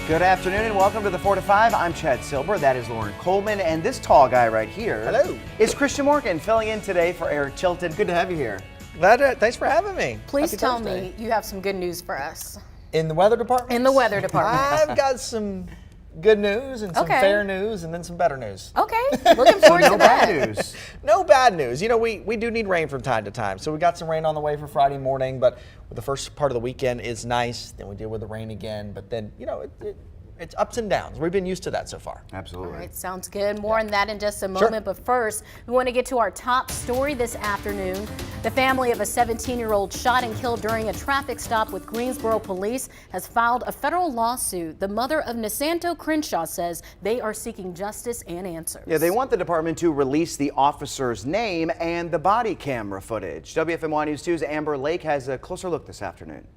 Good afternoon and welcome to the 4 to 5. I'm Chad Silber. That is Lauren Coleman. And this tall guy right here is Christian Morgan, filling in today for Eric Chilton. Good to have you here. Thanks for having me. Please Happy tell Thursday. me you have some good news for us. In the weather department? In the weather department. I've got some good news and some fair news and then some better news. Okay, looking forward to that. Bad news. No bad news. You know, we do need rain from time to time. So we got some rain on the way for Friday morning, but the first part of the weekend is nice. Then we deal with the rain again. But then, you know, it's ups and downs. We've been used to that so far. Absolutely. All right, sounds good. More on that in just a moment. Sure. But first, we want to get to our top story this afternoon. The family of a 17-year-old shot and killed during a traffic stop with Greensboro police has filed a federal lawsuit. The mother of Nasanto Crenshaw says they are seeking justice and answers. Yeah, they want the department to release the officer's name and the body camera footage. WFMY News 2's Amber Lake has a closer look this afternoon.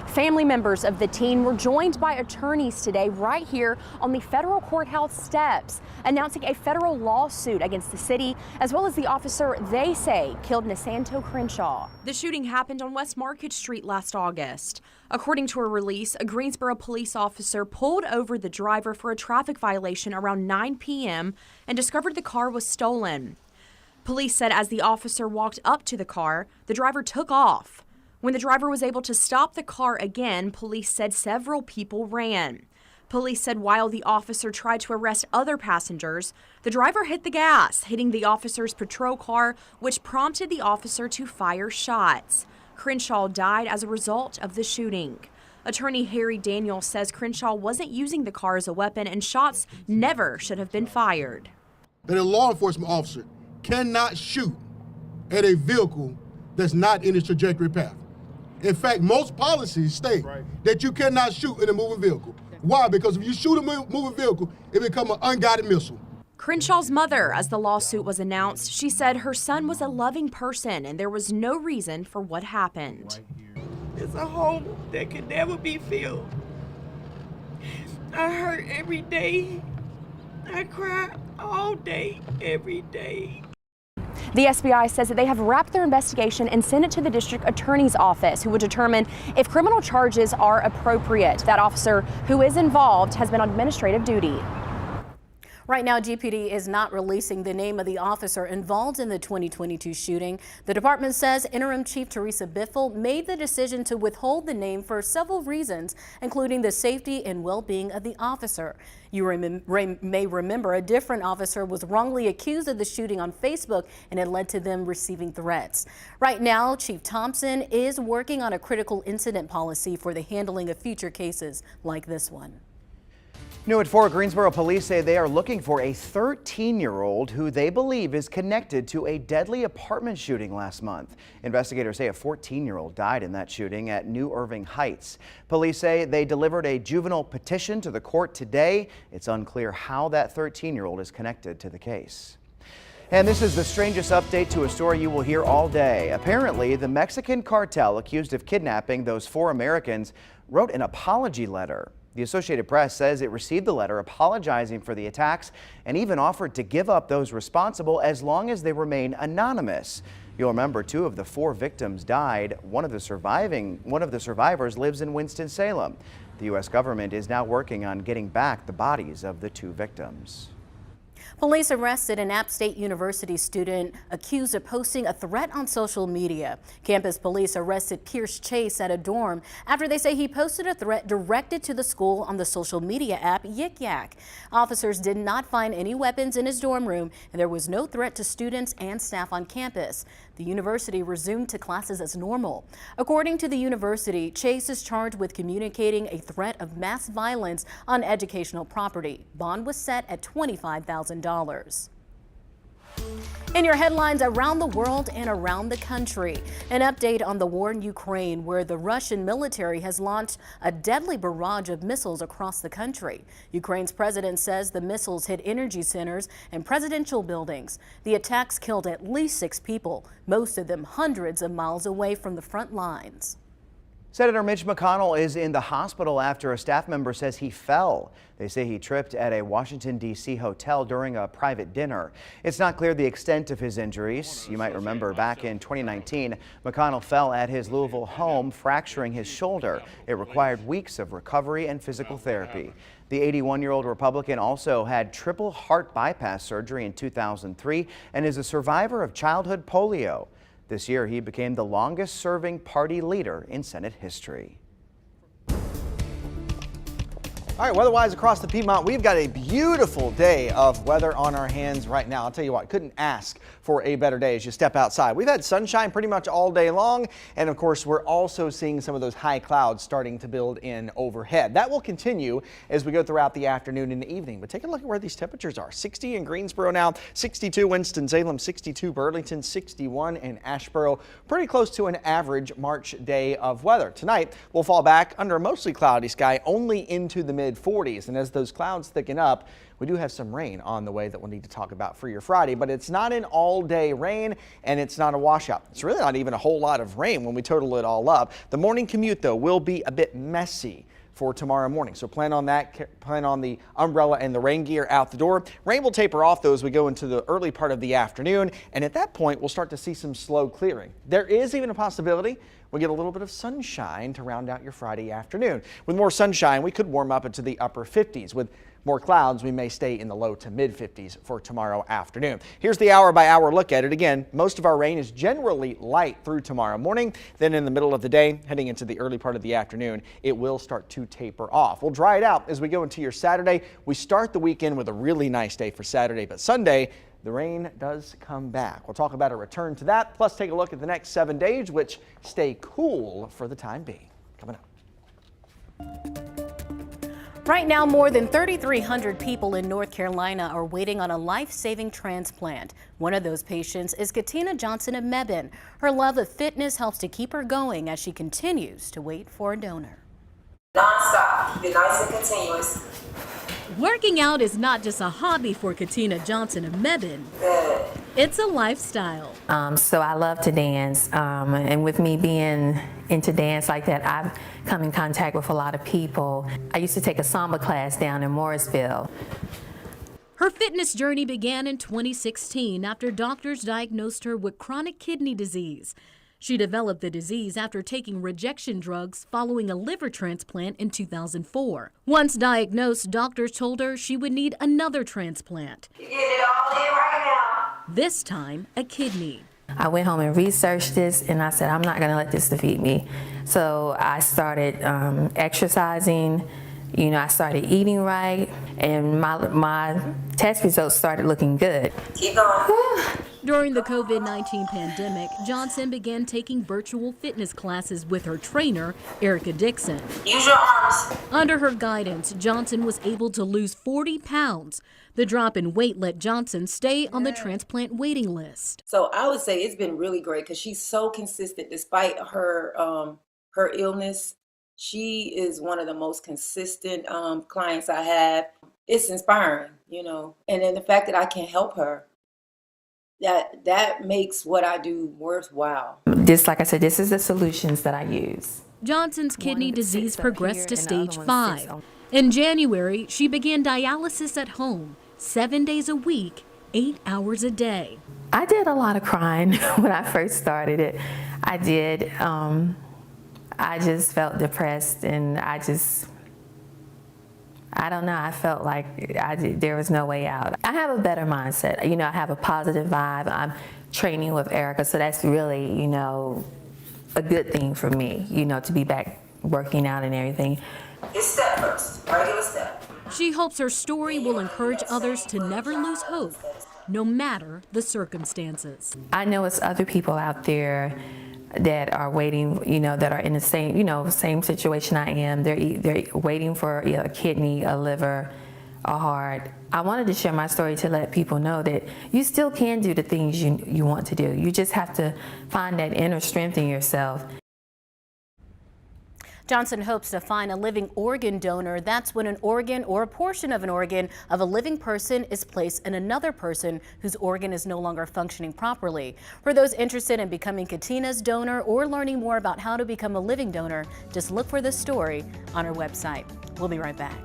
Family members of the teen were joined by attorneys today right here on the federal courthouse steps, announcing a federal lawsuit against the city as well as the officer they say killed Nasanto Crenshaw. The shooting happened on West Market Street last August. According to a release, a Greensboro police officer pulled over the driver for a traffic violation around 9 p.m. and discovered the car was stolen. Police said as the officer walked up to the car, the driver took off. When the driver was able to stop the car again, police said several people ran. Police said while the officer tried to arrest other passengers, the driver hit the gas, hitting the officer's patrol car, which prompted the officer to fire shots. Crenshaw died as a result of the shooting. Attorney Harry Daniel says Crenshaw wasn't using the car as a weapon and shots never should have been fired. That a law enforcement officer cannot shoot at a vehicle that's not in its trajectory path. In fact, most policies state that you cannot shoot in a moving vehicle. Why? Because if you shoot a moving vehicle, it becomes an unguided missile. Crенshaw's mother, as the lawsuit was announced, she said her son was a loving person and there was no reason for what happened. It's a hole that can never be filled. I hurt every day. I cry all day, every day. The SBI says that they have wrapped their investigation and sent it to the district attorney's office, who will determine if criminal charges are appropriate. That officer who is involved has been on administrative duty. Right now, GPD is not releasing the name of the officer involved in the 2022 shooting. The department says Interim Chief Teresa Biffle made the decision to withhold the name for several reasons, including the safety and well-being of the officer. You may remember a different officer was wrongly accused of the shooting on Facebook, and it led to them receiving threats. Right now, Chief Thompson is working on a critical incident policy for the handling of future cases like this one. New at 4, Greensboro police say they are looking for a 13-year-old who they believe is connected to a deadly apartment shooting last month. Investigators say a 14-year-old died in that shooting at New Irving Heights. Police say they delivered a juvenile petition to the court today. It's unclear how that 13-year-old is connected to the case. And this is the strangest update to a story you will hear all day. Apparently, the Mexican cartel accused of kidnapping those 4 Americans wrote an apology letter. The Associated Press says it received the letter apologizing for the attacks and even offered to give up those responsible as long as they remain anonymous. You'll remember 2 of the 4 victims died. One of the survivors lives in Winston-Salem. The U.S. government is now working on getting back the bodies of the 2 victims. Police arrested an App State University student accused of posting a threat on social media. Campus police arrested Pierce Chase at a dorm after they say he posted a threat directed to the school on the social media app Yik Yak. Officers did not find any weapons in his dorm room, and there was no threat to students and staff on campus. The university resumed to classes as normal. According to the university, Chase is charged with communicating a threat of mass violence on educational property. Bond was set at $25,000. In your headlines around the world and around the country, an update on the war in Ukraine, where the Russian military has launched a deadly barrage of missiles across the country. Ukraine's president says the missiles hit energy centers and presidential buildings. The attacks killed at least 6 people, most of them hundreds of miles away from the front lines. Senator Mitch McConnell is in the hospital after a staff member says he fell. They say he tripped at a Washington, D.C. hotel during a private dinner. It's not clear the extent of his injuries. You might remember back in 2019, McConnell fell at his Louisville home, fracturing his shoulder. It required weeks of recovery and physical therapy. The 81-year-old Republican also had triple heart bypass surgery in 2003 and is a survivor of childhood polio. This year, he became the longest-serving party leader in Senate history. All right, weather-wise across the Piedmont, we've got a beautiful day of weather on our hands right now. I'll tell you what, couldn't ask for a better day as you step outside. We've had sunshine pretty much all day long, and of course, we're also seeing some of those high clouds starting to build in overhead. That will continue as we go throughout the afternoon and the evening, but take a look at where these temperatures are. 60 in Greensboro now, 62 Winston-Salem, 62 Burlington, 61 in Asheboro. Pretty close to an average March day of weather. Tonight, we'll fall back under a mostly cloudy sky only into the mid-40s, and as those clouds thicken up, we do have some rain on the way that we'll need to talk about for your Friday, but it's not an all-day rain and it's not a washout. It's really not even a whole lot of rain when we total it all up. The morning commute, though, will be a bit messy for tomorrow morning. So plan on that, plan on the umbrella and the rain gear out the door. Rain will taper off though as we go into the early part of the afternoon, and at that point we'll start to see some slow clearing. There is even a possibility we'll get a little bit of sunshine to round out your Friday afternoon. With more sunshine, we could warm up into the upper 50s. With more clouds, we may stay in the low to mid 50s for tomorrow afternoon. Here's the hour-by-hour look at it. Again, most of our rain is generally light through tomorrow morning. Then in the middle of the day, heading into the early part of the afternoon, it will start to taper off. We'll dry it out as we go into your Saturday. We start the weekend with a really nice day for Saturday, but Sunday, the rain does come back. We'll talk about a return to that, plus take a look at the next 7 days, which stay cool for the time being. Coming up. Right now, more than 3,300 people in North Carolina are waiting on a life-saving transplant. One of those patients is Katina Johnson of Mebane. Her love of fitness helps to keep her going as she continues to wait for a donor. Non-stop, keep it nice and continuous. Working out is not just a hobby for Katina Johnson of Mebane. Good. It's a lifestyle. So I love to dance, and with me being into dance like that, I've come in contact with a lot of people. I used to take a samba class down in Morrisville. Her fitness journey began in 2016 after doctors diagnosed her with chronic kidney disease. She developed the disease after taking rejection drugs following a liver transplant in 2004. Once diagnosed, doctors told her she would need another transplant. You're getting it all in right now. This time, a kidney. I went home and researched this, and I said, I'm not going to let this defeat me. So I started exercising. You know, I started eating right, and my test results started looking good. Keep going. During the COVID-19 pandemic, Johnson began taking virtual fitness classes with her trainer, Erica Dixon. Use your arms. Under her guidance, Johnson was able to lose 40 pounds. The drop in weight let Johnson stay on the transplant waiting list. So I would say it's been really great because she's so consistent despite her her illness. She is one of the most consistent clients I have. It's inspiring, you know, and then the fact that I can help her, that makes what I do worthwhile. Like I said, this is the solutions that I use. Johnson's kidney disease progressed to stage 5. In January, she began dialysis at home, 7 days a week, 8 hours a day. I did a lot of crying when I first started it. I did. I just felt depressed, and I don't know, I felt like there was no way out. I have a better mindset. You know, I have a positive vibe. I'm training with Erica, so that's really, you know, a good thing for me, you know, to be back working out and everything. It's step first, regular step. She hopes her story will encourage others to never lose hope, no matter the circumstances. I know it's other people out there that are waiting, you know, that are in the same, you know, same situation I am. They're waiting for a kidney, a liver, a heart. I wanted to share my story to let people know that you still can do the things you want to do. You just have to find that inner strength in yourself. Johnson hopes to find a living organ donor. That's when an organ or a portion of an organ of a living person is placed in another person whose organ is no longer functioning properly. For those interested in becoming Katina's donor or learning more about how to become a living donor, just look for this story on our website. We'll be right back.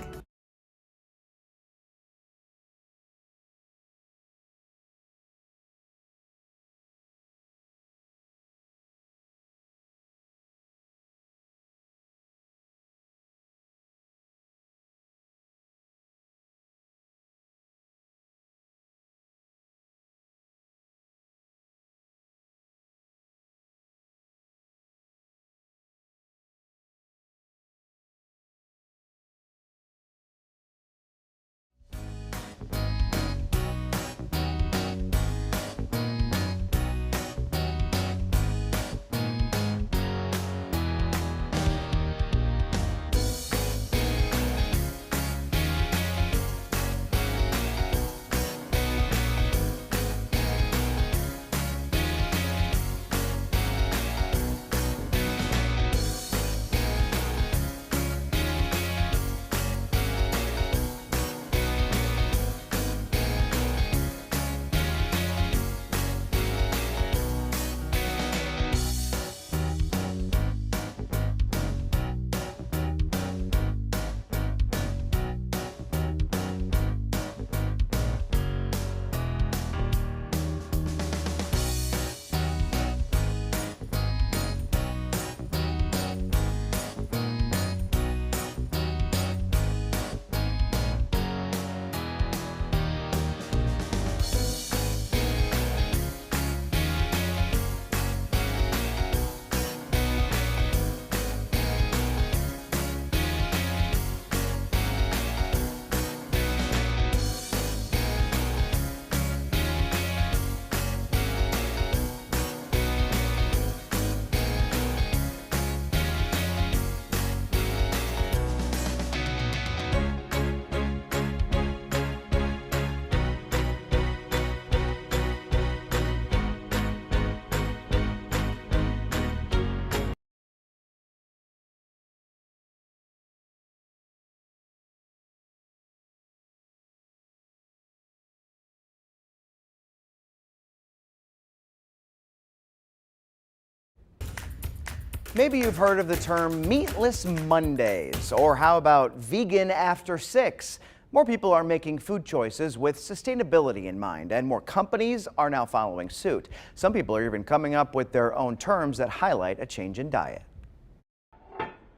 Maybe you've heard of the term meatless Mondays, or how about vegan after 6? More people are making food choices with sustainability in mind, and more companies are now following suit. Some people are even coming up with their own terms that highlight a change in diet.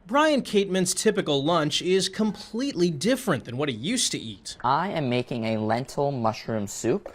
Brian Cateman's typical lunch is completely different than what he used to eat. I am making a lentil mushroom soup.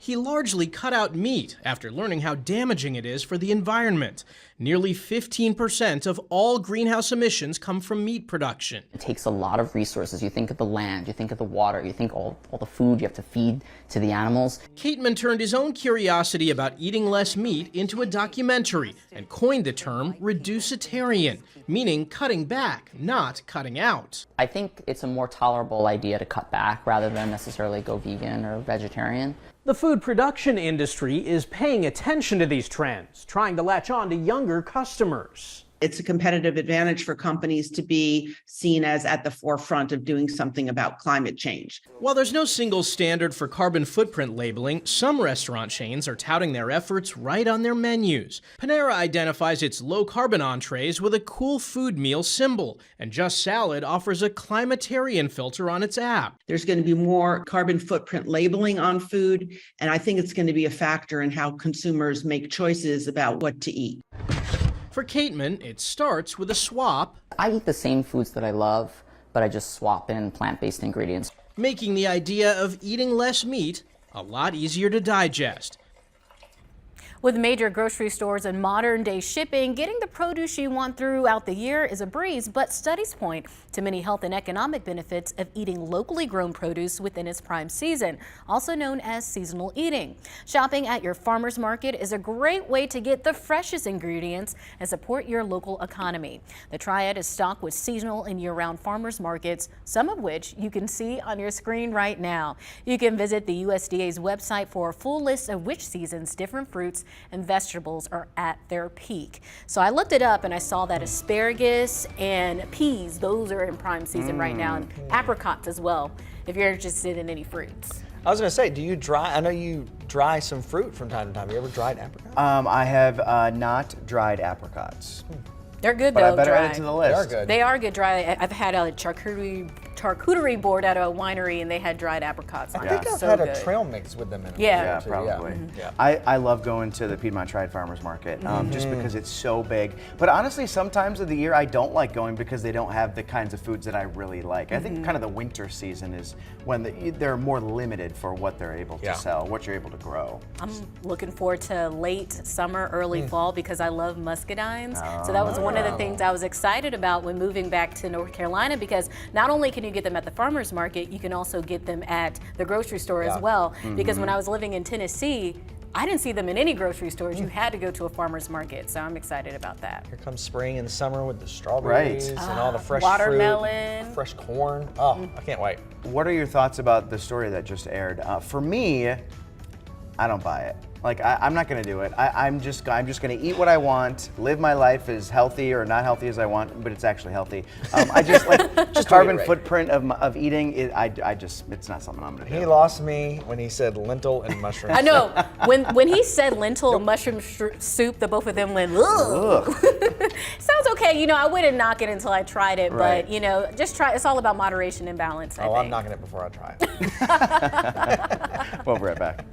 He largely cut out meat after learning how damaging it is for the environment. Nearly 15% of all greenhouse emissions come from meat production. It takes a lot of resources. You think of the land, you think of the water, you think all the food you have to feed to the animals. Cateman turned his own curiosity about eating less meat into a documentary and coined the term reducitarian, meaning cutting back, not cutting out. I think it's a more tolerable idea to cut back rather than necessarily go vegan or vegetarian. The food production industry is paying attention to these trends, trying to latch on to younger customers. It's a competitive advantage for companies to be seen as at the forefront of doing something about climate change. While there's no single standard for carbon footprint labeling, some restaurant chains are touting their efforts right on their menus. Panera identifies its low-carbon entrees with a cool food meal symbol, and Just Salad offers a climatarian filter on its app. There's going to be more carbon footprint labeling on food, and I think it's going to be a factor in how consumers make choices about what to eat. For Cateman, it starts with a swap. I eat the same foods that I love, but I just swap in plant-based ingredients. Making the idea of eating less meat a lot easier to digest. With major grocery stores and modern-day shipping, getting the produce you want throughout the year is a breeze, but studies point to many health and economic benefits of eating locally grown produce within its prime season, also known as seasonal eating. Shopping at your farmer's market is a great way to get the freshest ingredients and support your local economy. The Triad is stocked with seasonal and year-round farmers markets, some of which you can see on your screen right now. You can visit the USDA's website for a full list of which season's different fruits and vegetables are at their peak. So I looked it up and I saw that asparagus and peas, those are in prime season right now, and apricots as well, if you're interested in any fruits. I was going to say, do you dry? I know you dry some fruit from time to time. You ever dried apricots? I have not dried apricots. They're good But though, I better dry. add it to the list. They are good. They are good dry. I've had a charcuterie board at a winery and they had dried apricots on I think it. I've so had good. a trail mix with them in it. Yeah. Yeah, too, probably. Yeah. I love going to the Piedmont Triad Farmers Market just because it's so big. But honestly, sometimes of the year I don't like going because they don't have the kinds of foods that I really like. I think kind of the winter season is when they're more limited for what they're able to sell, what you're able to grow. I'm looking forward to late summer, early fall because I love muscadines. So that was one of the things I was excited about when moving back to North Carolina, because not only can you get them at the farmers market, you can also get them at the grocery store as well. Because when I was living in Tennessee, I didn't see them in any grocery stores. You had to go to a farmer's market, so I'm excited about that. Here comes spring and summer with the strawberries and all the fresh watermelon. fruit, fresh corn. Oh, I can't wait. What are your thoughts about the story that just aired? For me, I don't buy it. Like I'm not going to do it. I'm just going to eat what I want, live my life as healthy or not healthy as I want, but it's actually healthy. I just like just carbon footprint of eating. It's not something I'm going to do. He lost me when he said lentil and mushroom. I know. When he said lentil and mushroom soup, the both of them went, ugh. Sounds okay. You know, I wouldn't knock it until I tried it, Right. but you know, just try. It's all about moderation and balance. I think. I'm knocking it before I try it. We'll be right back.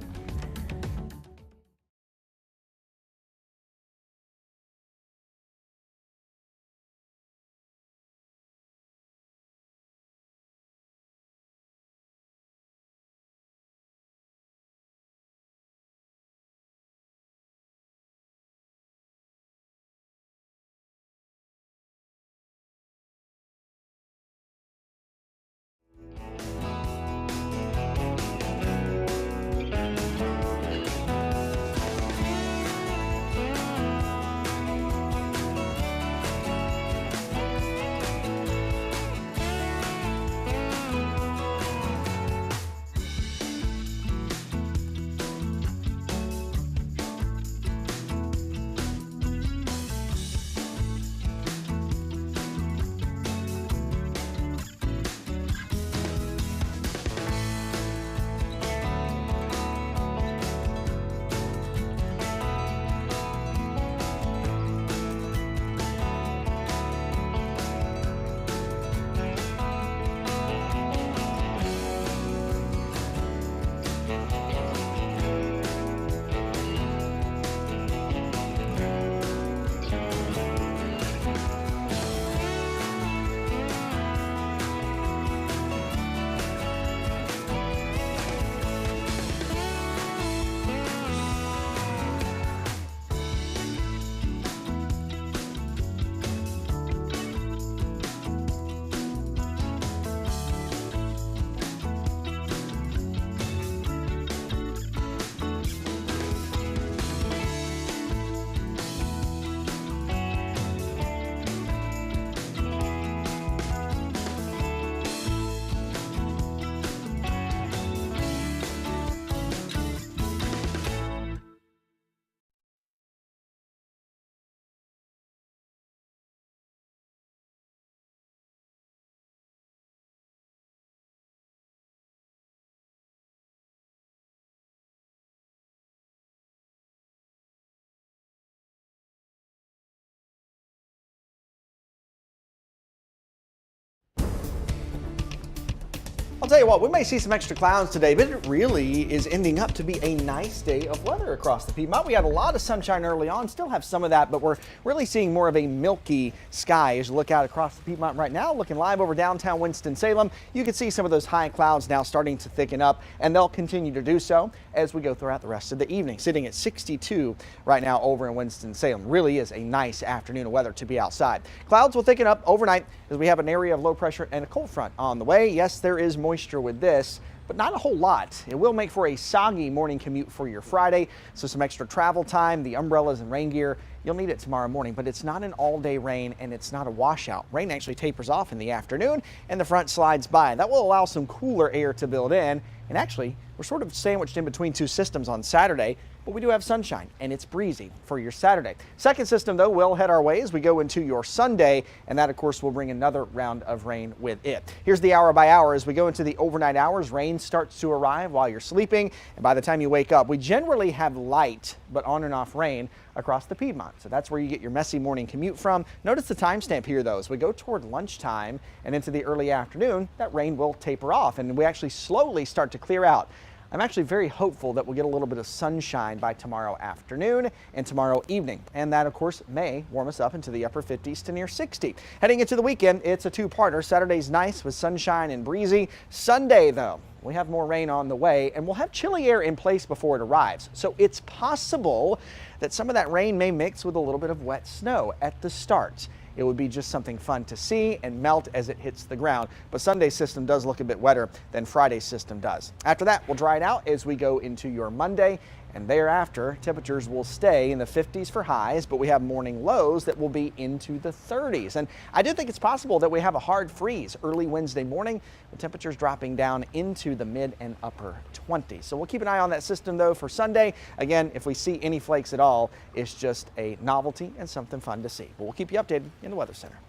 I'll tell you what, we may see some extra clouds today, but it really is ending up to be a nice day of weather across the Piedmont. We had a lot of sunshine early on, still have some of that, but we're really seeing more of a milky sky as you look out across the Piedmont right now. Looking live over downtown Winston-Salem, you can see some of those high clouds now starting to thicken up, and they'll continue to do so as we go throughout the rest of the evening. Sitting at 62 right now over in Winston-Salem. Really is a nice afternoon of weather to be outside. Clouds will thicken up overnight as we have an area of low pressure and a cold front on the way. Yes, there is moisture with this, but not a whole lot. It will make for a soggy morning commute for your Friday, so some extra travel time, the umbrellas and rain gear you'll need it tomorrow morning, but it's not an all-day rain and it's not a washout. Rain actually tapers off in the afternoon and the front slides by. That will allow some cooler air to build in, and actually we're sort of sandwiched in between two systems on Saturday, but we do have sunshine and it's breezy for your Saturday. Second system though will head our way as we go into your Sunday, and that of course will bring another round of rain with it. Here's the hour by hour as we go into the overnight hours. Rain starts to arrive while you're sleeping, and by the time you wake up, we generally have light but on and off rain across the Piedmont. So that's where you get your messy morning commute from. Notice the timestamp here though. As we go toward lunchtime and into the early afternoon, that rain will taper off and we actually slowly start to clear out. I'm actually very hopeful that we'll get a little bit of sunshine by tomorrow afternoon and tomorrow evening. And that, of course, may warm us up into the upper 50s to near 60. Heading into the weekend, it's a two-parter. Saturday's nice with sunshine and breezy. Sunday, though, we have more rain on the way, and we'll have chilly air in place before it arrives. So it's possible that some of that rain may mix with a little bit of wet snow at the start. It would be just something fun to see and melt as it hits the ground. But Sunday's system does look a bit wetter than Friday's system does. After that, we'll dry it out as we go into your Monday. And thereafter, temperatures will stay in the 50s for highs, but we have morning lows that will be into the 30s. And I do think it's possible that we have a hard freeze early Wednesday morning, with temperatures dropping down into the mid and upper 20s. So we'll keep an eye on that system though for Sunday. Again, if we see any flakes at all, it's just a novelty and something fun to see. But we'll keep you updated in the Weather Center.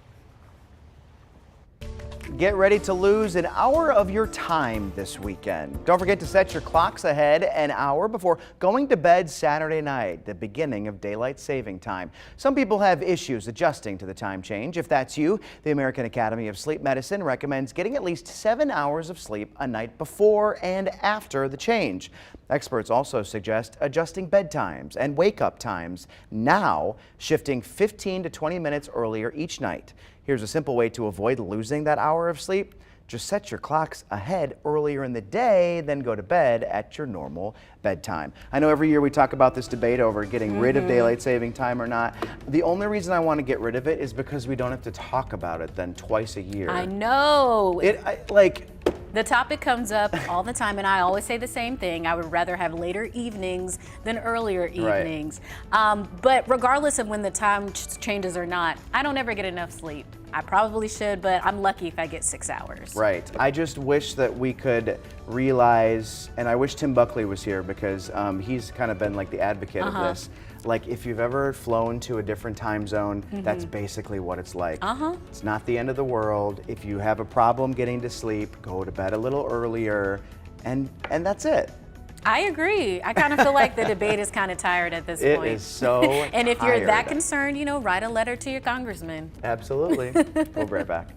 Get ready to lose an hour of your time this weekend. Don't forget to set your clocks ahead an hour before going to bed Saturday night, the beginning of daylight saving time. Some people have issues adjusting to the time change. If that's you, the American Academy of Sleep Medicine recommends getting at least 7 hours of sleep a night before and after the change. Experts also suggest adjusting bedtimes and wake-up times now, shifting 15 to 20 minutes earlier each night. Here's a simple way to avoid losing that hour of sleep. Just set your clocks ahead earlier in the day, then go to bed at your normal bedtime. I know every year we talk about this debate over getting rid of daylight saving time or not. The only reason I want to get rid of it is because we don't have to talk about it then twice a year. I know. Like, the topic comes up all the time, and I always say the same thing. I would rather have later evenings than earlier evenings. But regardless of when the time changes or not, I don't ever get enough sleep. I probably should, but I'm lucky if I get 6 hours. Right. I just wish that we could realize, and I wish Tim Buckley was here because he's kind of been like the advocate of this. Like, if you've ever flown to a different time zone, that's basically what it's like. It's not the end of the world. If you have a problem getting to sleep, go to bed a little earlier, and that's it. I agree. I kind of feel like the debate is kind of tired at this point. It is so And if you're that tired. concerned, you know, write a letter to your congressman. Absolutely. We'll be right back.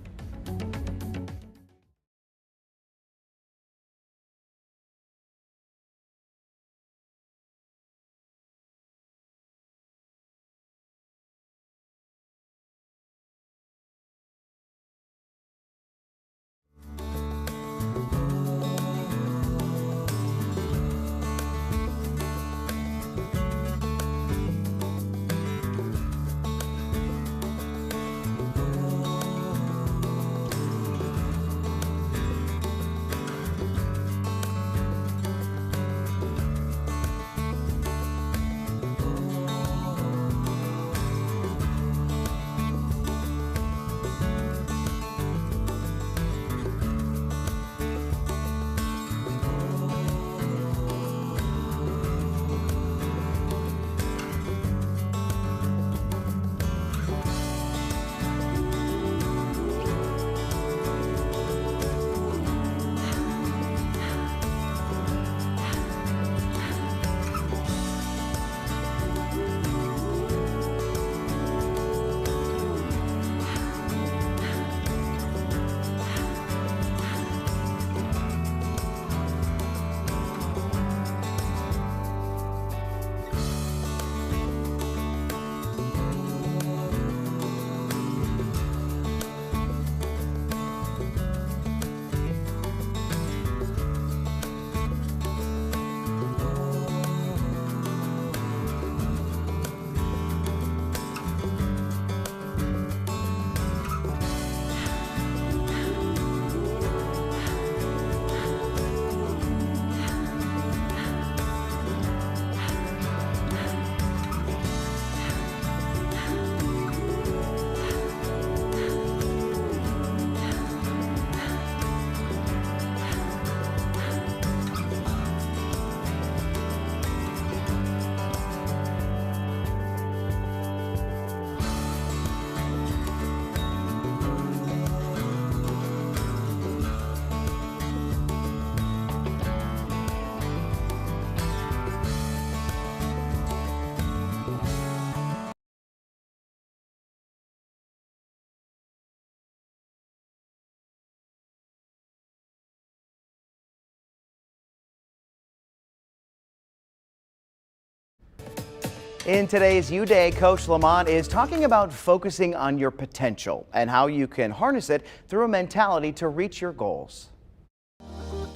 In today's U Day, Coach Lamont is talking about focusing on your potential and how you can harness it through a mentality to reach your goals.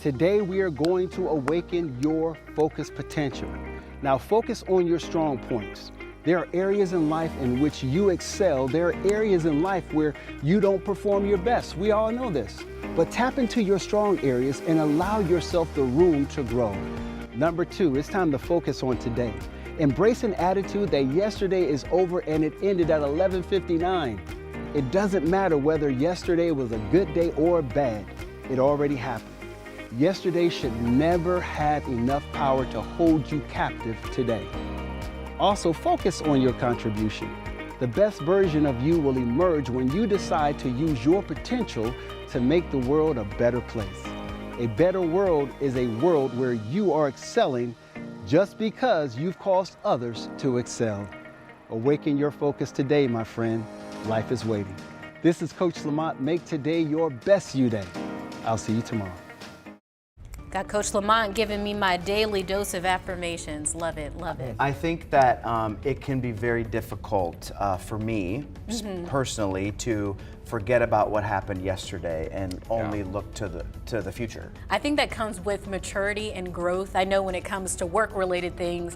Today we are going to awaken your focus potential. Now focus on your strong points. There are areas in life in which you excel. There are areas in life where you don't perform your best. We all know this. But tap into your strong areas and allow yourself the room to grow. Number 2, it's time to focus on today. Embrace an attitude that yesterday is over and it ended at 11:59. It doesn't matter whether yesterday was a good day or bad. It already happened. Yesterday should never have enough power to hold you captive today. Also, focus on your contribution. The best version of you will emerge when you decide to use your potential to make the world a better place. A better world is a world where you are excelling just because you've caused others to excel. Awaken your focus today, my friend. Life is waiting. This is Coach Lamont. Make today your best U Day. I'll see you tomorrow. Got Coach Lamont giving me my daily dose of affirmations. Love it, love it. I think that it can be very difficult for me, just personally, to forget about what happened yesterday and only look to the future. I think that comes with maturity and growth. I know when it comes to work-related things,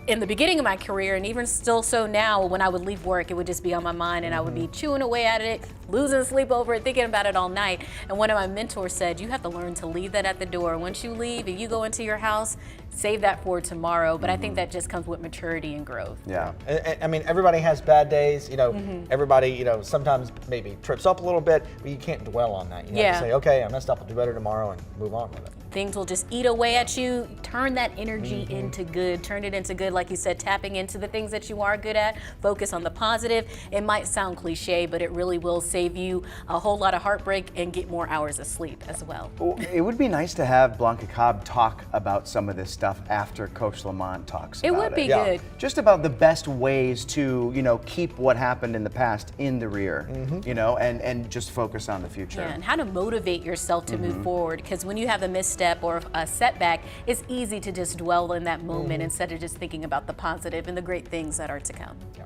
in the beginning of my career, and even still so now, when I would leave work, it would just be on my mind, and I would be chewing away at it, losing sleep over it, thinking about it all night. And one of my mentors said, you have to learn to leave that at the door. Once you leave and you go into your house, save that for tomorrow. But I think that just comes with maturity and growth. Yeah, I mean, everybody has bad days. You know, everybody, you know, sometimes maybe trips up a little bit, but you can't dwell on that. You have to say, okay, I messed up, I'll do better tomorrow, and move on with it. Things will just eat away at you. Turn that energy into good. Turn it into good, like you said, tapping into the things that you are good at. Focus on the positive. It might sound cliche, but it really will save you a whole lot of heartbreak and get more hours of sleep as well. It would be nice to have Blanca Cobb talk about some of this stuff after Coach Lamont talks about it. It would be good. Just about the best ways to, you know, keep what happened in the past in the rear, you know, and just focus on the future. Yeah, and how to motivate yourself to move forward, because when you have a misstep or a setback, it's easy to just dwell in that moment instead of just thinking about the positive and the great things that are to come. Yeah.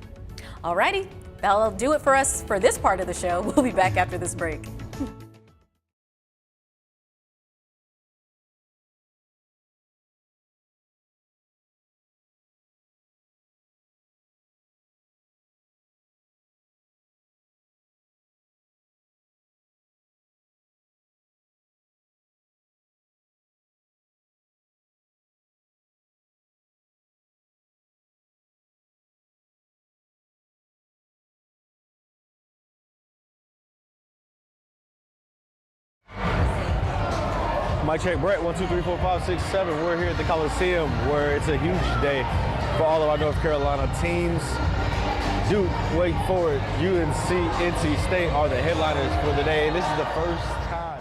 Alrighty, that'll do it for us for this part of the show. We'll be back after this break. Mic check, Brett, 1, 2, 3, 4, 5, 6, 7. We're here at the Coliseum where it's a huge day for all of our North Carolina teams. Duke, Wake Forest, UNC, NC State are the headliners for the day. This is the first time.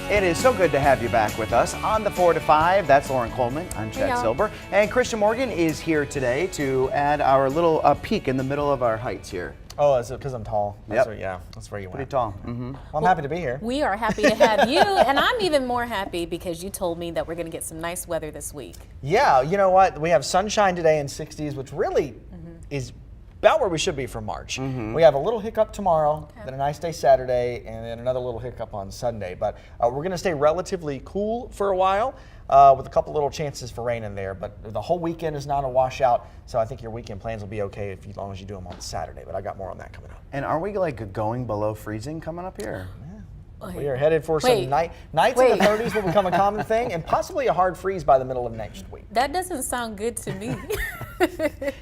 It is so good to have you back with us on the 4 to 5. That's Lauren Coleman. I'm Chad Silver. And Christian Morgan is here today to add our little peek in the middle of our heights here. Oh, is it because I'm tall? That's Yep. Yeah, that's where you went. Pretty tall. Mm-hmm. Well, I'm happy to be here. We are happy to have you, and I'm even more happy because you told me that we're going to get some nice weather this week. Yeah, you know what? We have sunshine today in 60s, which really is about where we should be for March. We have a little hiccup tomorrow, then a nice day Saturday, and then another little hiccup on Sunday. But we're going to stay relatively cool for a while with a couple little chances for rain in there. But the whole weekend is not a washout, so I think your weekend plans will be okay as long as you do them on Saturday. But I got more on that coming up. And are we like going below freezing coming up here? We are headed for some nights in the 30s will become a common thing, and possibly a hard freeze by the middle of next week. That doesn't sound good to me.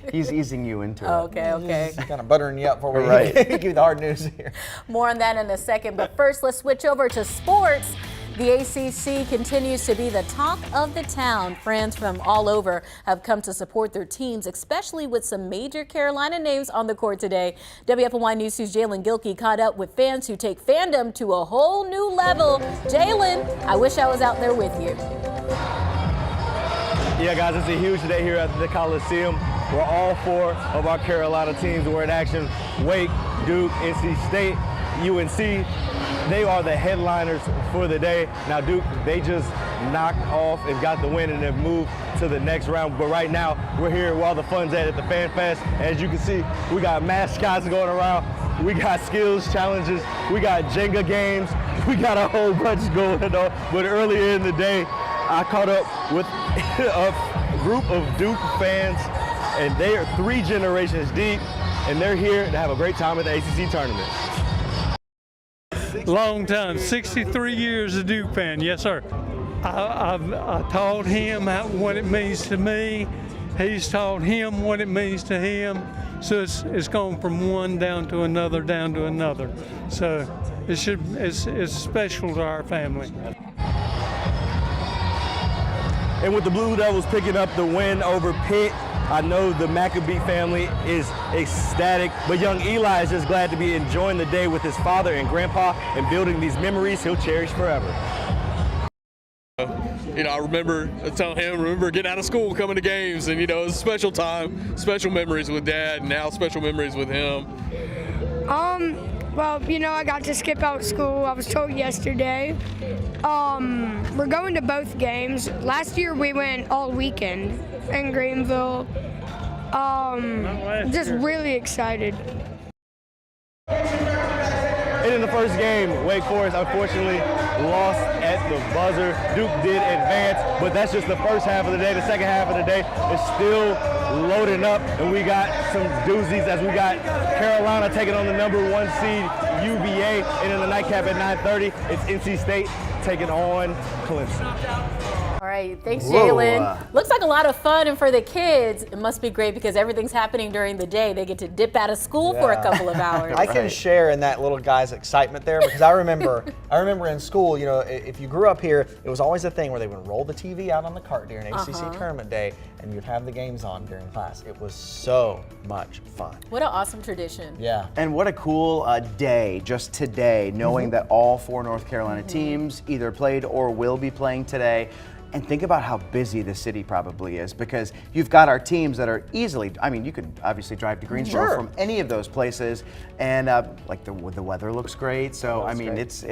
He's easing you into it. Okay. He's kind of buttering you up before we Right. give you the hard news here. More on that in a second, but first let's switch over to sports. The ACC continues to be the talk of the town. Fans from all over have come to support their teams, especially with some major Carolina names on the court today. WFNY News 2's Jalen Gilkey caught up with fans who take fandom to a whole new level. Jalen, I wish I was out there with you. Yeah, guys, it's a huge day here at the Coliseum, where all 4 of our Carolina teams were in action. Wake, Duke, NC State, UNC. They are the headliners for the day. Now, Duke, they just knocked off and got the win and have moved to the next round. But right now, we're here where all the fun's at the Fan Fest. As you can see, we got mascots going around. We got skills challenges. We got Jenga games. We got a whole bunch going on. But earlier in the day, I caught up with a group of Duke fans, and they are 3 generations deep, and they're here to have a great time at the ACC tournament. Long time, 63 years a Duke fan, yes sir. I taught him what it means to me. He's taught him what it means to him. So it's gone from one down to another, down to another. So it's special to our family. And with the Blue Devils picking up the win over Pitt, I know the Maccabee family is ecstatic, but young Eli is just glad to be enjoying the day with his father and grandpa and building these memories he'll cherish forever. I remember telling him, getting out of school, coming to games, and it was a special time, special memories with Dad, and now special memories with him. Well, I got to skip out of school. I was told yesterday. We're going to both games. Last year we went all weekend in Greenville. Just really excited. And in the first game, Wake Forest unfortunately lost at the buzzer. Duke did advance, but that's just the first half of the day. The second half of the day is still loading up, and we got some doozies as we got Carolina taking on the #1 seed UVA, and in the nightcap at 9:30, it's NC State taking on Clemson. All right, thanks, Jalen. Looks like a lot of fun, and for the kids, it must be great because everything's happening during the day. They get to dip out of school for a couple of hours. I can share in that little guy's excitement there because I remember in school, if you grew up here, it was always a thing where they would roll the TV out on the cart during ACC tournament day, and you'd have the games on during class. It was so much fun. What an awesome tradition. Yeah. And what a cool day just today, knowing that all 4 North Carolina teams either played or will be playing today. And think about how busy the city probably is, because you've got our teams that are easily, you could obviously drive to Greensboro from any of those places, and the weather looks great. So it's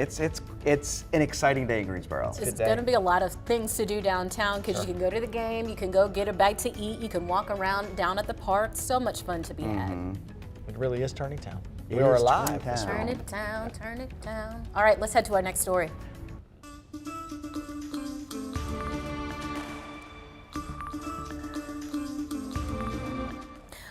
an exciting day in Greensboro. It's going to be a lot of things to do downtown because you can go to the game, you can go get a bite to eat, you can walk around down at the park. So much fun to be had. It really is turning town. We are alive. Turn it down, turn it down. All right, let's head to our next story.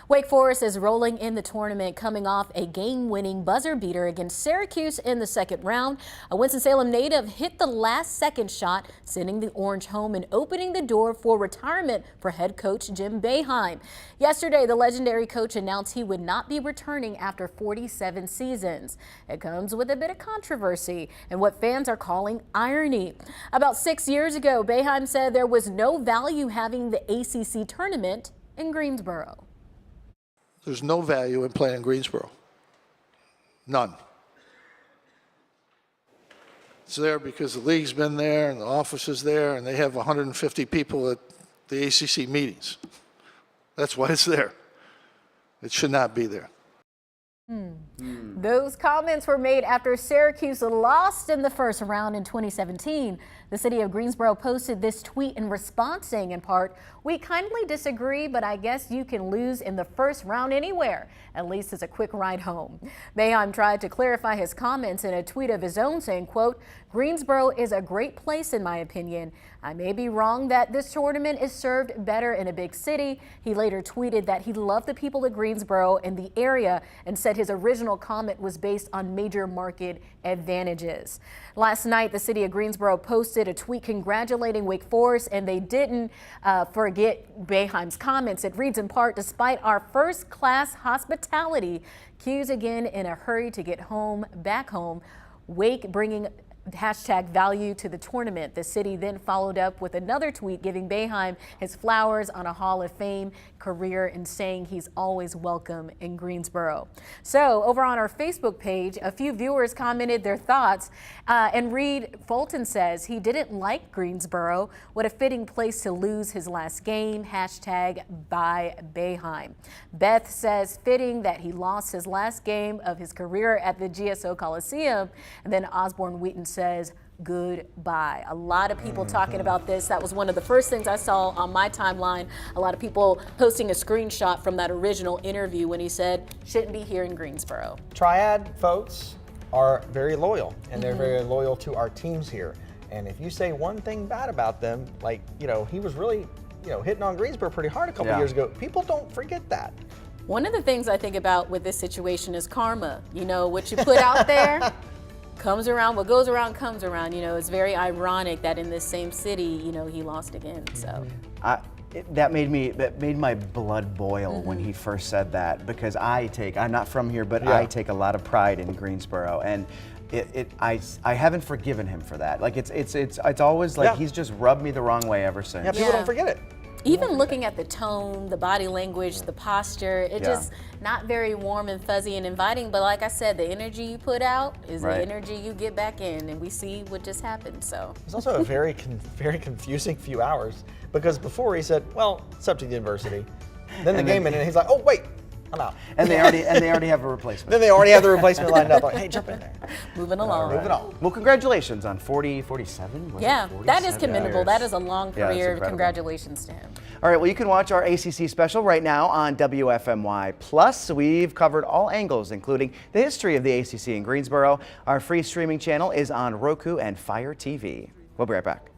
Wake Forest is rolling in the tournament, coming off a game-winning buzzer beater against Syracuse in the second round. A Winston-Salem native hit the last-second shot, sending the Orange home and opening the door for retirement for head coach Jim Boeheim. Yesterday, the legendary coach announced he would not be returning after 47 seasons. It comes with a bit of controversy and what fans are calling irony. About 6 years ago, Boeheim said there was no value having the ACC tournament in Greensboro. There's no value in playing in Greensboro. None. It's there because the league's been there and the office is there, and they have 150 people at the ACC meetings. That's why it's there. It should not be there. Those comments were made after Syracuse lost in the first round in 2017. The city of Greensboro posted this tweet in response, saying in part, "We kindly disagree, but I guess you can lose in the first round anywhere. At least it's a quick ride home." Boeheim tried to clarify his comments in a tweet of his own, saying, quote, "Greensboro is a great place in my opinion. I may be wrong that this tournament is served better in a big city." He later tweeted that he loved the people of Greensboro and the area and said his original comment was based on major market advantages. Last night, the city of Greensboro posted a tweet congratulating Wake Forest, and they didn't forget Boeheim's comments. It reads in part, "Despite our first-class hospitality, Q's again in a hurry to get home, back home. Wake bringing hashtag value to the tournament." The city then followed up with another tweet giving Boeheim his flowers on a Hall of Fame career and saying he's always welcome in Greensboro. So over on our Facebook page, a few viewers commented their thoughts, and Reed Fulton says he didn't like Greensboro. What a fitting place to lose his last game. Hashtag by Boeheim. Beth says fitting that he lost his last game of his career at the GSO Coliseum. And then Osborne Wheaton says goodbye. A lot of people talking about this. That was one of the first things I saw on my timeline. A lot of people posting a screenshot from that original interview when he said shouldn't be here in Greensboro. Triad folks are very loyal, and they're very loyal to our teams here. And if you say one thing bad about them, like, you know, he was really, you know, hitting on Greensboro pretty hard a couple years ago. People don't forget that. One of the things I think about with this situation is karma. You know, what you put out there comes around, what goes around comes around. You know, it's very ironic that in this same city, you know, he lost again. So that made my blood boil when he first said that, because I'm not from here, but I take a lot of pride in Greensboro, and I haven't forgiven him for that. Like it's always like he's just rubbed me the wrong way ever since. Yeah, people don't forget it. Even looking at the tone, the body language, the posture, it just not very warm and fuzzy and inviting. But like I said, the energy you put out is the energy you get back in, and we see what just happened. So it's also a very confusing few hours, because before he said, "Well, it's up to the university." Then the game ended, and he's like, "Oh wait, I'm out." And they already have a replacement. Then they already have the replacement lined up. Like, hey, jump in there. Moving along. Moving on. Well, congratulations on 47. Yeah, that is commendable. Years. That is a long career. Yeah, congratulations to him. All right, well, you can watch our ACC special right now on WFMY Plus. We've covered all angles, including the history of the ACC in Greensboro. Our free streaming channel is on Roku and Fire TV. We'll be right back.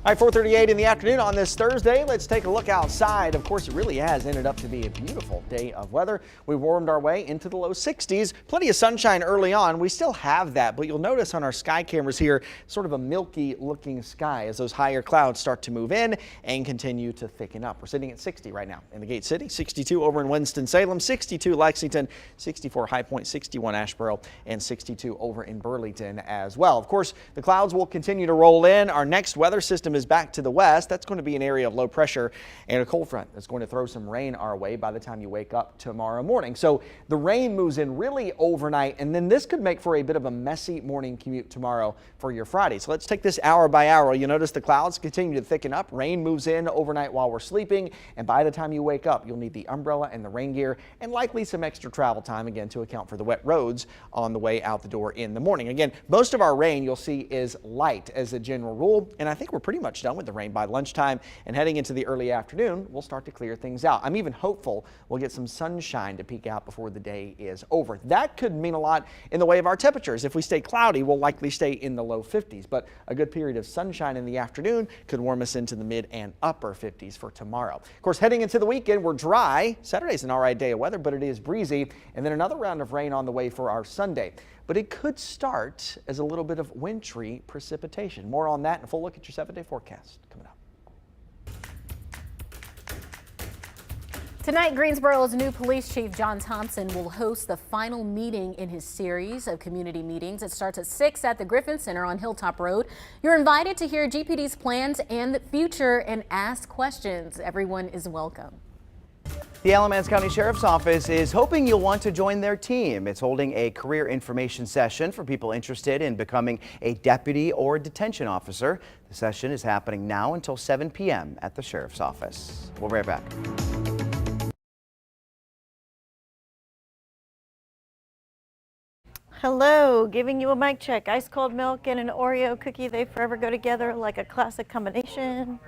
All right, 4:38 in the afternoon on this Thursday. Let's take a look outside. Of course, it really has ended up to be a beautiful day of weather. We warmed our way into the low 60s. Plenty of sunshine early on. We still have that, but you'll notice on our sky cameras here, sort of a milky looking sky as those higher clouds start to move in and continue to thicken up. We're sitting at 60 right now in the Gate City, 62 over in Winston-Salem, 62 Lexington, 64 High Point, 61 Asheboro, and 62 over in Burlington as well. Of course, the clouds will continue to roll in. Our next weather system is back to the west. That's going to be an area of low pressure and a cold front that's going to throw some rain our way by the time you wake up tomorrow morning. So the rain moves in really overnight, and then this could make for a bit of a messy morning commute tomorrow for your Friday. So let's take this hour by hour. You'll notice the clouds continue to thicken up. Rain moves in overnight while we're sleeping, and by the time you wake up, you'll need the umbrella and the rain gear and likely some extra travel time, again, to account for the wet roads on the way out the door in the morning. Again, most of our rain you'll see is light as a general rule, and I think we're pretty much done with the rain by lunchtime, and heading into the early afternoon, we'll start to clear things out. I'm even hopeful we'll get some sunshine to peek out before the day is over. That could mean a lot in the way of our temperatures. If we stay cloudy, we'll likely stay in the low 50s, but a good period of sunshine in the afternoon could warm us into the mid and upper 50s for tomorrow. Of course, heading into the weekend, we're dry. Saturday's an all right day of weather, but it is breezy, and then another round of rain on the way for our Sunday. But it could start as a little bit of wintry precipitation. More on that and a full look at your 7-day forecast coming up. Tonight, Greensboro's new police chief, John Thompson, will host the final meeting in his series of community meetings. It starts at 6 at the Griffin Center on Hilltop Road. You're invited to hear GPD's plans and the future and ask questions. Everyone is welcome. The Alamance County Sheriff's Office is hoping you'll want to join their team. It's holding a career information session for people interested in becoming a deputy or detention officer. The session is happening now until 7 p.m. at the Sheriff's Office. We'll be right back. Hello, giving you a mic check. Ice cold milk and an Oreo cookie, they forever go together like a classic combination.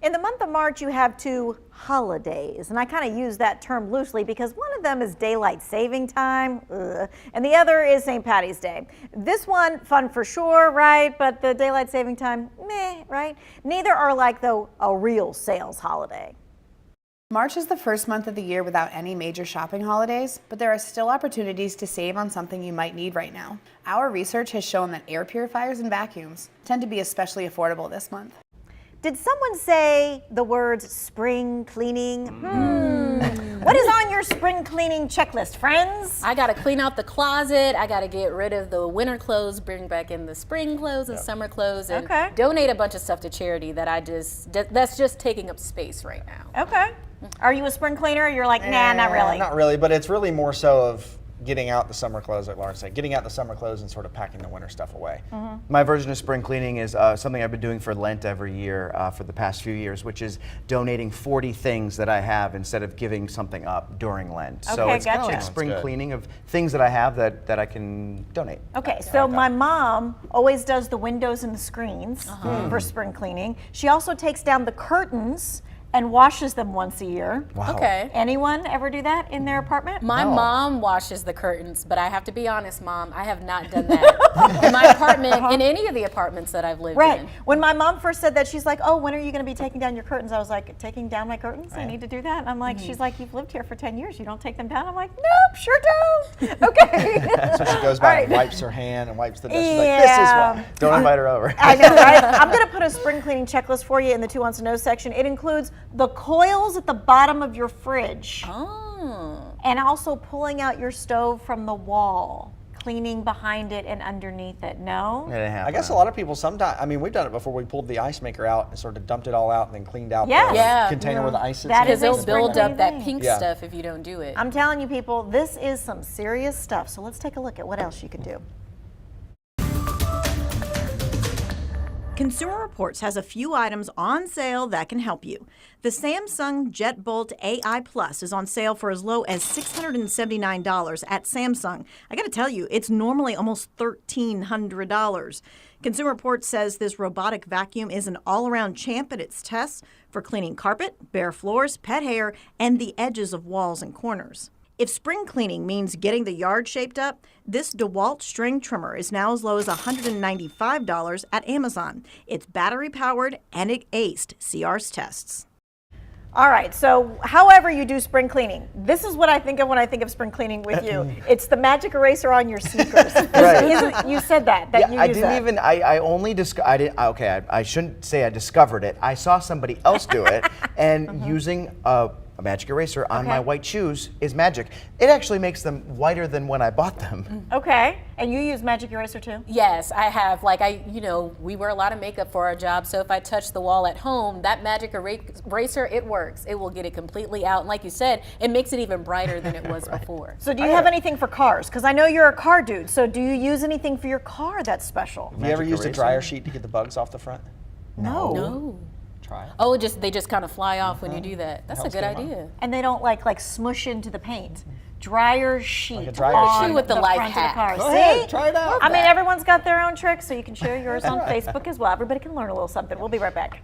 In the month of March, you have 2 holidays, and I kind of use that term loosely because one of them is daylight saving time, and the other is St. Patty's Day. This one, fun for sure, right? But the daylight saving time, meh, right? Neither are like, though, a real sales holiday. March is the first month of the year without any major shopping holidays, but there are still opportunities to save on something you might need right now. Our research has shown that air purifiers and vacuums tend to be especially affordable this month. Did someone say the words spring cleaning? What is on your spring cleaning checklist, friends? I gotta clean out the closet. I gotta get rid of the winter clothes, bring back in the spring clothes and summer clothes, and donate a bunch of stuff to charity that's just taking up space right now. Okay. Are you a spring cleaner? Or you're like, nah, not really. Not really, but it's really more so of getting out the summer clothes, like Lauren said, getting out the summer clothes and sort of packing the winter stuff away. My version of spring cleaning is something I've been doing for Lent every year for the past few years, which is donating 40 things that I have instead of giving something up during Lent. So it's kind of like spring cleaning of things that I have that I can donate. Okay, so my mom always does the windows and the screens for spring cleaning. She also takes down the curtains and washes them once a year. Wow. Okay. Anyone ever do that in their apartment? My mom washes the curtains, but I have to be honest, Mom, I have not done that in my apartment, in any of the apartments that I've lived in. When my mom first said that, she's like, oh, when are you going to be taking down your curtains? I was like, taking down my curtains? I need to do that? And I'm like, she's like, you've lived here for 10 years. You don't take them down? I'm like, nope, sure don't. Okay. So she goes by and wipes her hand and wipes the dust. She's like, this is why. Don't invite her over. I know, right? I'm going to put a spring cleaning checklist for you in the 2 Wants to Know section. It includes the coils at the bottom of your fridge. And also pulling out your stove from the wall. cleaning behind it and underneath it? No? I guess a lot of people sometimes, I mean, we've done it before. We pulled the ice maker out and sort of dumped it all out and then cleaned out Yes. the container where the ice is. Because they'll build up that thing. pink Yeah. stuff if you don't do it. I'm telling you people, this is some serious stuff. So let's take a look at what else you can do. Consumer Reports has a few items on sale that can help you. The Samsung JetBolt AI Plus is on sale for as low as $679 at Samsung. I got to tell you, it's normally almost $1,300. Consumer Reports says this robotic vacuum is an all-around champ at its tests for cleaning carpet, bare floors, pet hair, and the edges of walls and corners. If spring cleaning means getting the yard shaped up, this DeWalt string trimmer is now as low as $195 at Amazon. It's battery-powered and it aced CR's tests. All right, so however you do spring cleaning, this is what I think of when I think of spring cleaning with you. It's the magic eraser on your sneakers. Right. You said that Yeah, you I use didn't that. even. I only discovered. I didn't. Okay, I shouldn't say I discovered it. I saw somebody else do it, and using a magic eraser on my white shoes is magic. It actually makes them whiter than when I bought them. Okay, and you use magic eraser too? Yes, I have. Like we wear a lot of makeup for our job, so if I touch the wall at home, that magic eraser, it works. It will get it completely out. And like you said, it makes it even brighter than it was before. So do you have anything for cars? Because I know you're a car dude, so do you use anything for your car that's special? Have you ever used a dryer sheet to get the bugs off the front? No. Try it. Oh, they just kind of fly off when you do that. That's a good idea. And they don't like smush into the paint. Dryer sheet dryer on sheet with the life front of the hack. car. Go See? ahead, try it out. I mean, everyone's got their own tricks, so you can share yours on Facebook as well. Everybody can learn a little something. We'll be right back.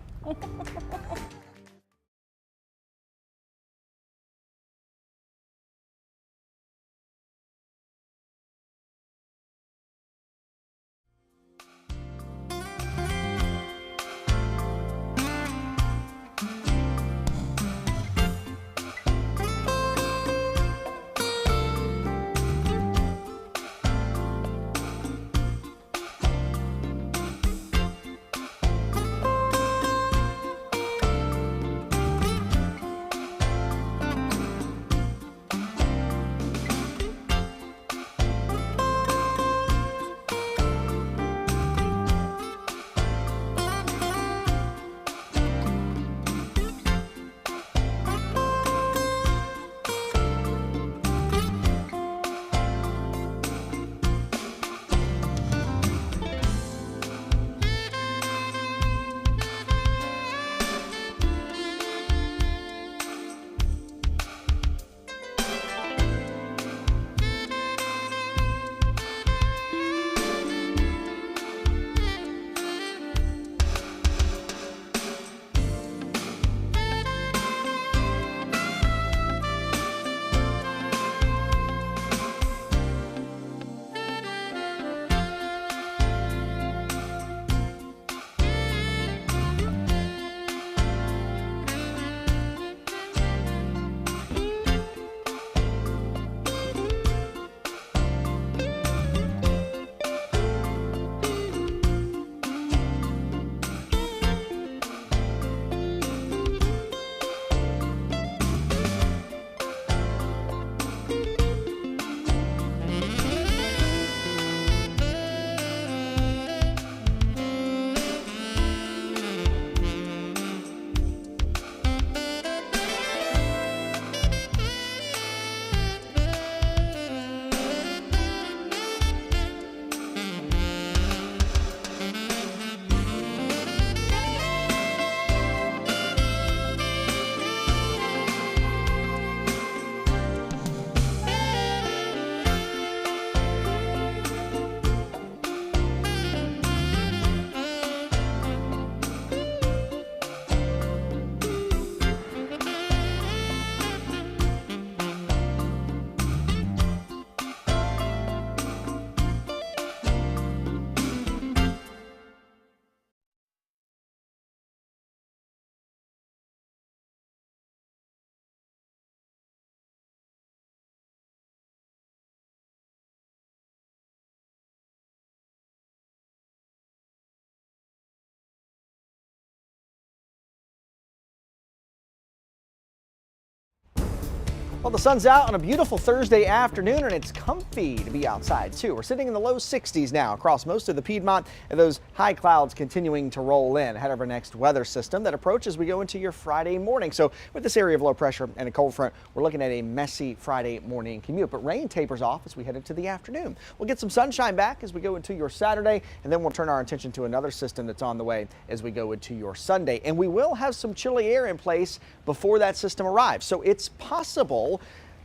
Well, the sun's out on a beautiful Thursday afternoon, and it's comfy to be outside, too. We're sitting in the low 60s now across most of the Piedmont, and those high clouds continuing to roll in ahead of our next weather system that approaches as we go into your Friday morning. So with this area of low pressure and a cold front, we're looking at a messy Friday morning commute, but rain tapers off as we head into the afternoon. We'll get some sunshine back as we go into your Saturday, and then we'll turn our attention to another system that's on the way as we go into your Sunday. And we will have some chilly air in place before that system arrives. So it's possible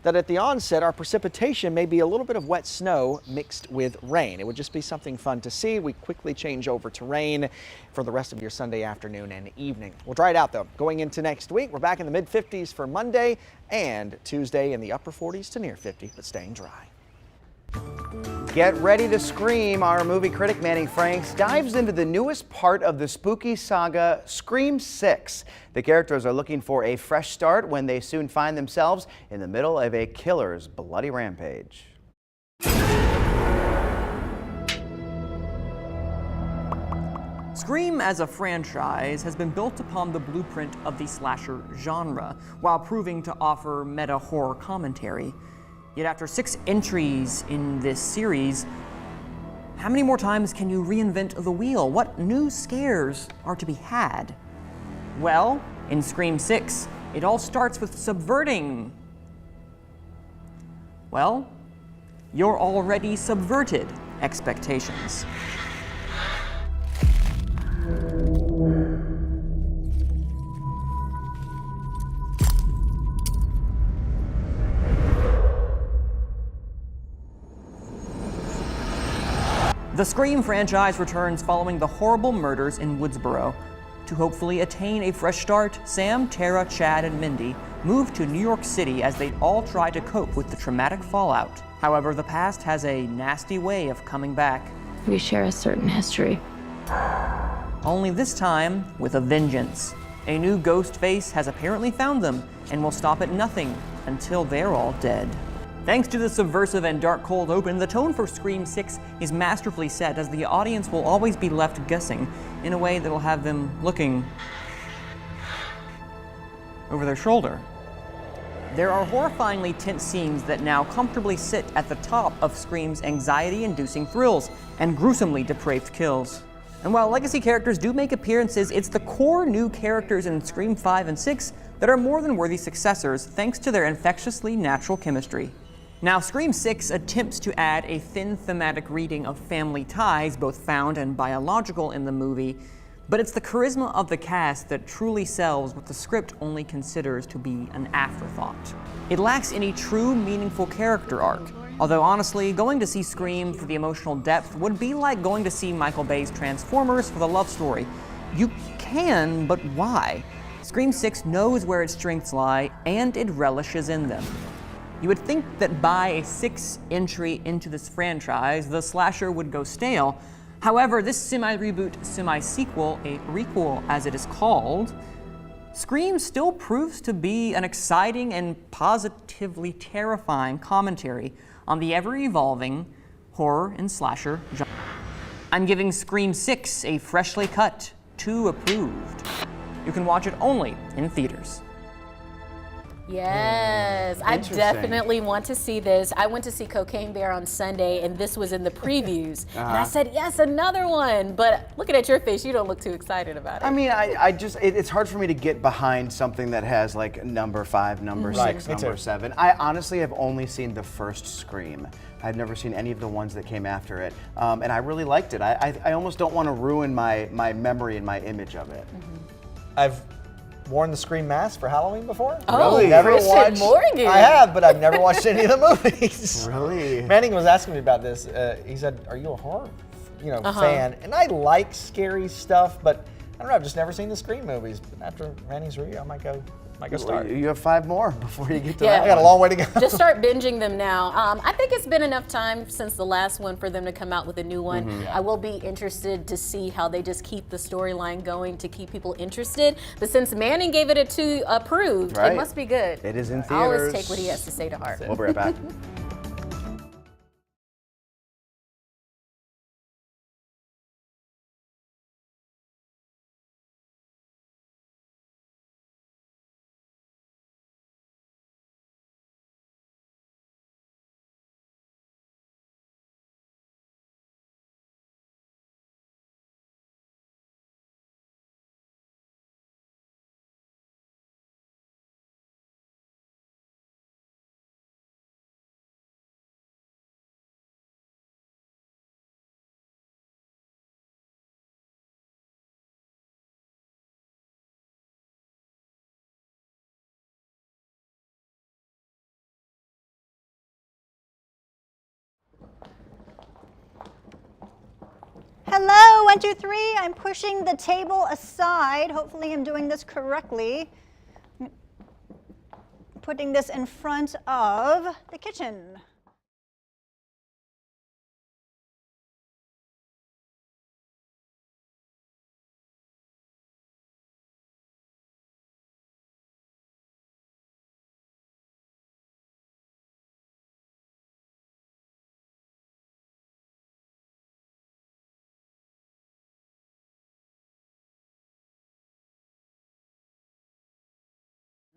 that at the onset our precipitation may be a little bit of wet snow mixed with rain. It would just be something fun to see. We quickly change over to rain for the rest of your Sunday afternoon and evening. We'll dry it out though. Going into next week, we're back in the mid 50s for Monday, and Tuesday in the upper 40s to near 50, but staying dry. Get ready to scream. Our movie critic Manning Franks dives into the newest part of the spooky saga, Scream 6. The characters are looking for a fresh start when they soon find themselves in the middle of a killer's bloody rampage. Scream as a franchise has been built upon the blueprint of the slasher genre, while proving to offer meta horror commentary. Yet after 6 entries in this series, how many more times can you reinvent the wheel? What new scares are to be had? Well, in Scream 6, it all starts with subverting. Well, your already subverted expectations. The Scream franchise returns following the horrible murders in Woodsboro. To hopefully attain a fresh start, Sam, Tara, Chad, and Mindy move to New York City as they all try to cope with the traumatic fallout. However, the past has a nasty way of coming back. We share a certain history. Only this time with a vengeance. A new ghost face has apparently found them and will stop at nothing until they're all dead. Thanks to the subversive and dark cold open, the tone for Scream 6 is masterfully set, as the audience will always be left guessing in a way that will have them looking over their shoulder. There are horrifyingly tense scenes that now comfortably sit at the top of Scream's anxiety-inducing thrills and gruesomely depraved kills. And while legacy characters do make appearances, it's the core new characters in Scream 5 and 6 that are more than worthy successors thanks to their infectiously natural chemistry. Now, Scream 6 attempts to add a thin thematic reading of family ties, both found and biological, in the movie, but it's the charisma of the cast that truly sells what the script only considers to be an afterthought. It lacks any true, meaningful character arc, although honestly, going to see Scream for the emotional depth would be like going to see Michael Bay's Transformers for the love story. You can, but why? Scream 6 knows where its strengths lie, and it relishes in them. You would think that by a 6th entry into this franchise, the slasher would go stale. However, this semi-reboot, semi-sequel, a requel as it is called, Scream still proves to be an exciting and positively terrifying commentary on the ever-evolving horror and slasher genre. I'm giving Scream 6 a freshly cut 2 approved. You can watch it only in theaters. Yes, I definitely want to see this. I went to see Cocaine Bear on Sunday, and this was in the previews. And I said, yes, another one. But looking at your face, you don't look too excited about it. I mean, it's hard for me to get behind something that has like number 5, number 6, number 7. I honestly have only seen the first Scream. I've never seen any of the ones that came after it. And I really liked it. I almost don't want to ruin my memory and my image of it. I've worn the Scream mask for Halloween before. Oh, really? Never Christian watched. Morgan. I have, but I've never watched any of the movies. Really? Manning was asking me about this. He said, "Are you a horror, fan?" And I like scary stuff, but I don't know. I've just never seen the Scream movies. But after Manning's review, I might go start. You have 5 more before you get to Yeah. that. I got a long way to go. Just start binging them now. I think it's been enough time since the last one for them to come out with a new one. I will be interested to see how they just keep the storyline going to keep people interested. But since Manning gave it a 2 approved, it must be good. It is in theaters. I always take what he has to say to heart. We'll be right back. Hello, 1, 2, 3. I'm pushing the table aside. Hopefully I'm doing this correctly. Putting this in front of the kitchen.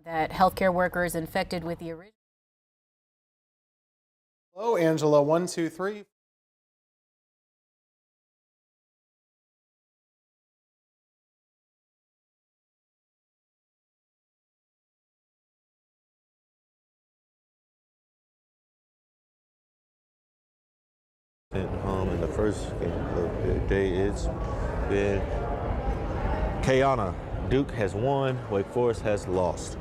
That healthcare workers infected with the original. Hello, Angela, 1, 2, 3. At home, and the first game of the day is been Kayana. Duke has won, Wake Forest has lost.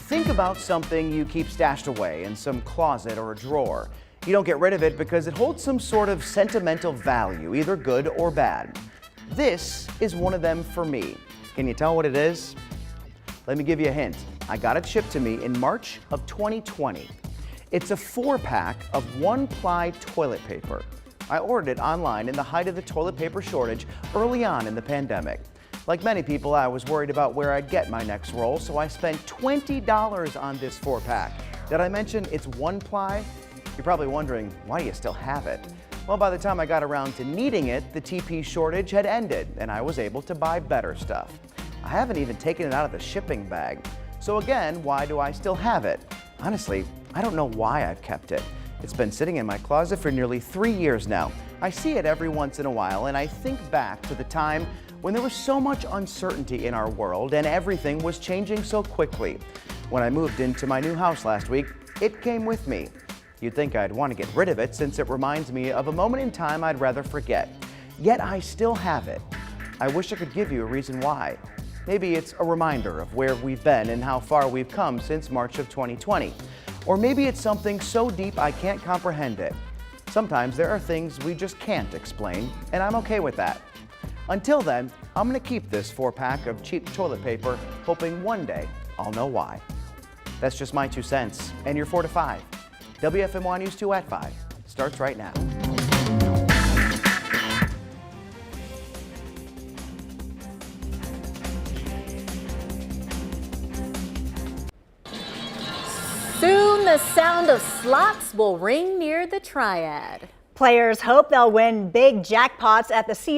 Think about something you keep stashed away in some closet or a drawer. You don't get rid of it because it holds some sort of sentimental value, either good or bad. This is one of them for me. Can you tell what it is? Let me give you a hint. I got it shipped to me in March of 2020. It's a 4-pack of 1-ply toilet paper. I ordered it online in the height of the toilet paper shortage early on in the pandemic. Like many people, I was worried about where I'd get my next roll, so I spent $20 on this 4-pack. Did I mention it's 1-ply? You're probably wondering, why do you still have it? Well, by the time I got around to needing it, the TP shortage had ended, and I was able to buy better stuff. I haven't even taken it out of the shipping bag. So again, why do I still have it? Honestly, I don't know why I've kept it. It's been sitting in my closet for nearly 3 years now. I see it every once in a while, and I think back to the time when there was so much uncertainty in our world and everything was changing so quickly. When I moved into my new house last week, it came with me. You'd think I'd want to get rid of it since it reminds me of a moment in time I'd rather forget. Yet I still have it. I wish I could give you a reason why. Maybe it's a reminder of where we've been and how far we've come since March of 2020. Or maybe it's something so deep I can't comprehend it. Sometimes there are things we just can't explain, and I'm okay with that. Until then, I'm going to keep this 4-pack of cheap toilet paper, hoping one day I'll know why. That's just my 2 cents, and your 4 to 5. WFMY News 2 at 5 starts right now. Soon the sound of slots will ring near the Triad. Players hope they'll win big jackpots at the season.